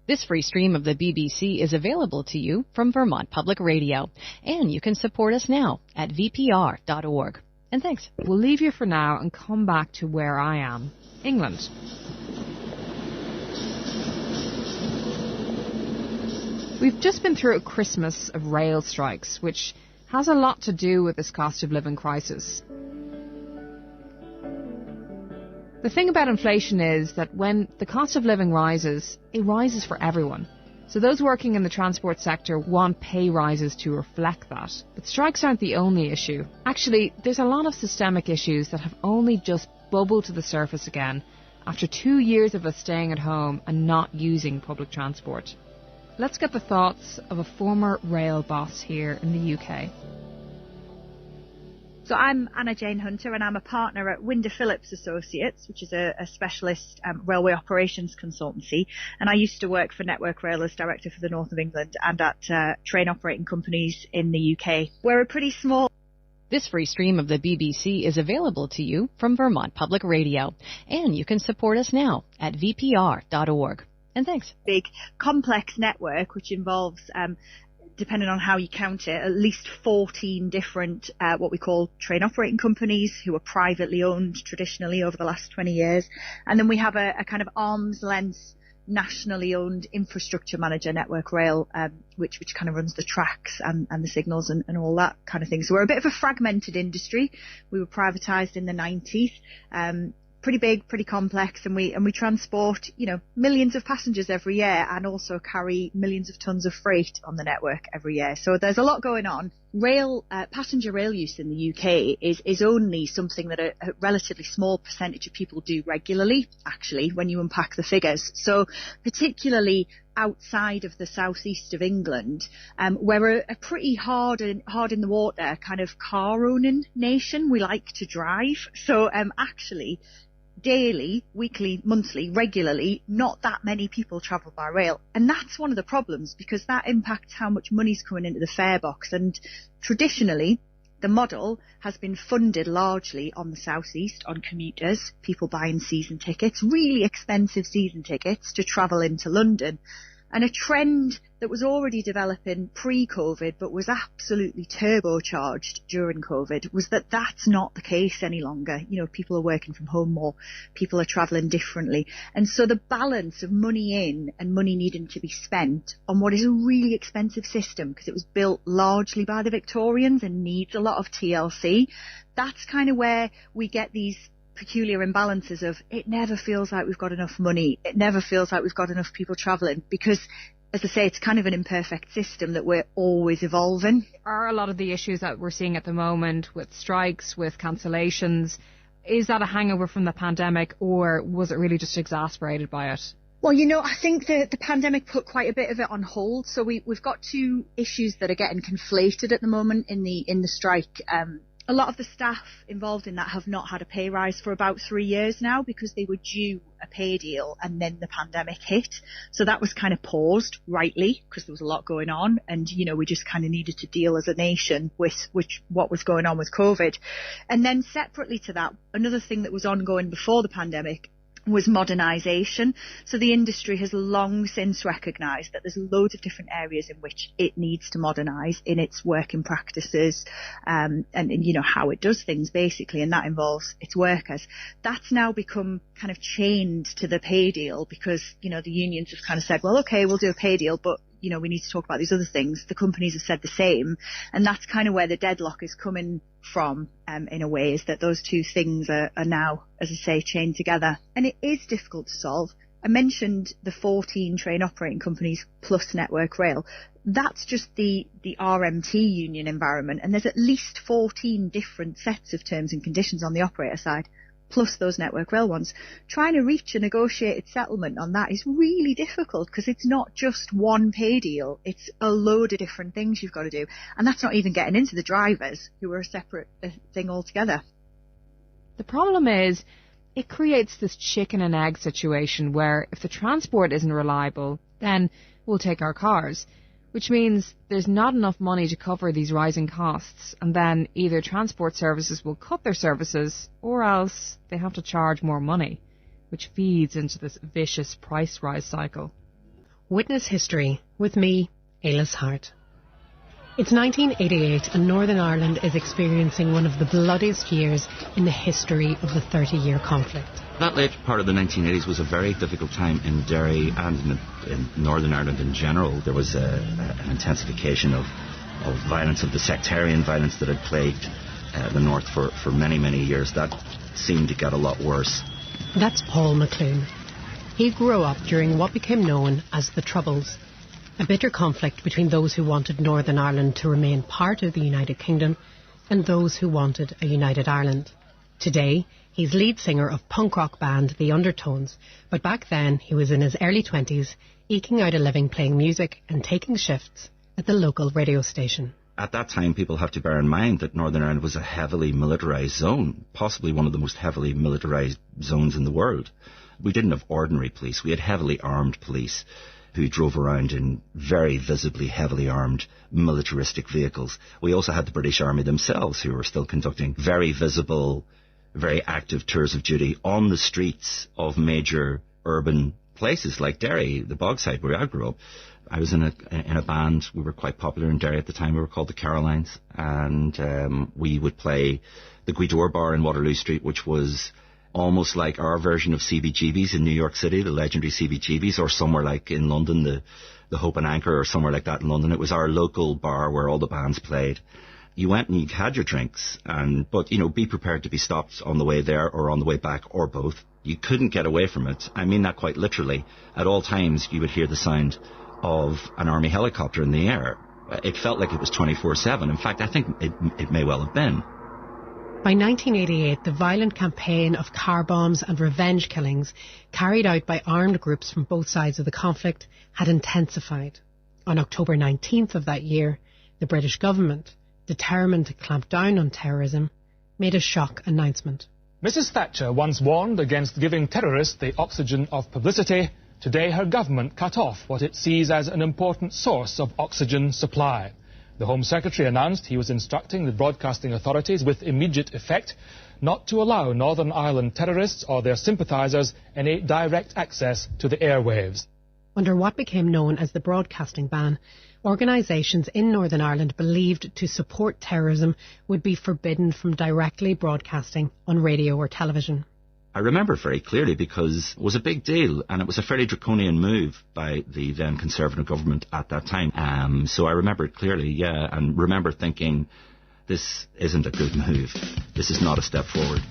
This free stream of the BBC is available to you from Vermont Public Radio, and you can support us now at vpr.org. And thanks. We'll leave you for now and come back to where I am, England. We've just been through a Christmas of rail strikes, which has a lot to do with this cost of living crisis. The thing about inflation is that when the cost of living rises, it rises for everyone. So those working in the transport sector want pay rises to reflect that. But strikes aren't the only issue. Actually, there's a lot of systemic issues that have only just bubbled to the surface again after 2 years of us staying at home and not using public transport. Let's get the thoughts of a former rail boss here in the UK. So I'm Anna Jane Hunter and I'm a partner at Winder Phillips Associates, which is a specialist railway operations consultancy. And I used to work for Network Rail as director for the North of England and at train operating companies in the UK. We're a pretty small... This free stream of the BBC is available to you from Vermont Public Radio, and you can support us now at vpr.org. And thanks. Big, complex network, which involves... depending on how you count it, at least 14 different what we call train operating companies who are privately owned traditionally over the last 20 years. And then we have a kind of arm's length nationally owned infrastructure manager, Network Rail, which kind of runs the tracks and the signals and all that kind of thing. So we're a bit of a fragmented industry. We were privatised in the 90s. Pretty big, pretty complex, and we transport, millions of passengers every year and also carry millions of tons of freight on the network every year. So there's a lot going on. Passenger rail use in the UK is only something that a relatively small percentage of people do regularly, actually, when you unpack the figures. So particularly outside of the southeast of England, we're a pretty hard in the water kind of car owning nation. We like to drive. So actually, daily, weekly, monthly, regularly, not that many people travel by rail. And that's one of the problems because that impacts how much money's coming into the fare box. And traditionally, the model has been funded largely on the southeast, on commuters, people buying season tickets, really expensive season tickets to travel into London. And a trend that was already developing pre-COVID but was absolutely turbocharged during COVID was that that's not the case any longer. People are working from home more, people are travelling differently. And so the balance of money in and money needing to be spent on what is a really expensive system because it was built largely by the Victorians and needs a lot of TLC, that's kind of where we get these peculiar imbalances of it never feels like we've got enough money. It never feels like we've got enough people travelling because, as I say, it's kind of an imperfect system that we're always evolving. Are a lot of the issues that we're seeing at the moment with strikes, with cancellations, is that a hangover from the pandemic or was it really just exasperated by it? Well, I think the pandemic put quite a bit of it on hold. So we've got two issues that are getting conflated at the moment in the strike. A lot of the staff involved in that have not had a pay rise for about 3 years now because they were due a pay deal and then the pandemic hit. So that was kind of paused, rightly, because there was a lot going on and, we just kind of needed to deal as a nation with what was going on with COVID. And then separately to that, another thing that was ongoing before the pandemic was modernisation. So the industry has long since recognised that there's loads of different areas in which it needs to modernise in its working practices and how it does things basically, and that involves its workers. That's now become kind of chained to the pay deal because, the unions have kind of said, well, okay, we'll do a pay deal, but we need to talk about these other things. The companies have said the same. And that's kind of where the deadlock is coming from, in a way, is that those two things are now, as I say, chained together. And it is difficult to solve. I mentioned the 14 train operating companies plus Network Rail. That's just the RMT union environment. And there's at least 14 different sets of terms and conditions on the operator side, plus those Network Rail ones. Trying to reach a negotiated settlement on that is really difficult because it's not just one pay deal. It's a load of different things you've got to do. And that's not even getting into the drivers, who are a separate thing altogether. The problem is it creates this chicken and egg situation where if the transport isn't reliable, then we'll take our cars, which means there's not enough money to cover these rising costs, and then either transport services will cut their services or else they have to charge more money, which feeds into this vicious price rise cycle. Witness History with me, Ailis Hart. It's 1988 and Northern Ireland is experiencing one of the bloodiest years in the history of the 30-year conflict. That late part of the 1980s was a very difficult time in Derry and in Northern Ireland in general. There was an intensification of violence, of the sectarian violence that had plagued the North for many, many years. That seemed to get a lot worse. That's Paul McClune. He grew up during what became known as the Troubles, a bitter conflict between those who wanted Northern Ireland to remain part of the United Kingdom and those who wanted a united Ireland. Today, he's lead singer of punk rock band The Undertones, but back then he was in his early 20s, eking out a living playing music and taking shifts at the local radio station. At that time, people have to bear in mind that Northern Ireland was a heavily militarised zone, possibly one of the most heavily militarised zones in the world. We didn't have ordinary police. We had heavily armed police who drove around in very visibly heavily armed militaristic vehicles. We also had the British Army themselves, who were still conducting very visible, very active tours of duty on the streets of major urban places like Derry, the Bogside, where I grew up. I was in a band. We were quite popular in Derry at the time. We were called the Carolines, and we would play the Gweedore Bar in Waterloo Street, which was almost like our version of CBGB's in New York City, the legendary CBGB's, or somewhere like in London, the Hope and Anchor, or somewhere like that in London. It was our local bar where all the bands played. You went and you had your drinks, but be prepared to be stopped on the way there or on the way back, or both. You couldn't get away from it. I mean that quite literally. At all times, you would hear the sound of an army helicopter in the air. It felt like it was 24/7. In fact, I think it may well have been. By 1988, the violent campaign of car bombs and revenge killings carried out by armed groups from both sides of the conflict had intensified. On October 19th of that year, the British government, determined to clamp down on terrorism, made a shock announcement. Mrs. Thatcher once warned against giving terrorists the oxygen of publicity. Today her government cut off what it sees as an important source of oxygen supply. The Home Secretary announced he was instructing the broadcasting authorities with immediate effect not to allow Northern Ireland terrorists or their sympathisers any direct access to the airwaves. Under what became known as the broadcasting ban, organisations in Northern Ireland believed to support terrorism would be forbidden from directly broadcasting on radio or television. I remember it very clearly because it was a big deal, and it was a fairly draconian move by the then Conservative government at that time. So I remember it clearly, and remember thinking, this isn't a good move. This is not a step forward.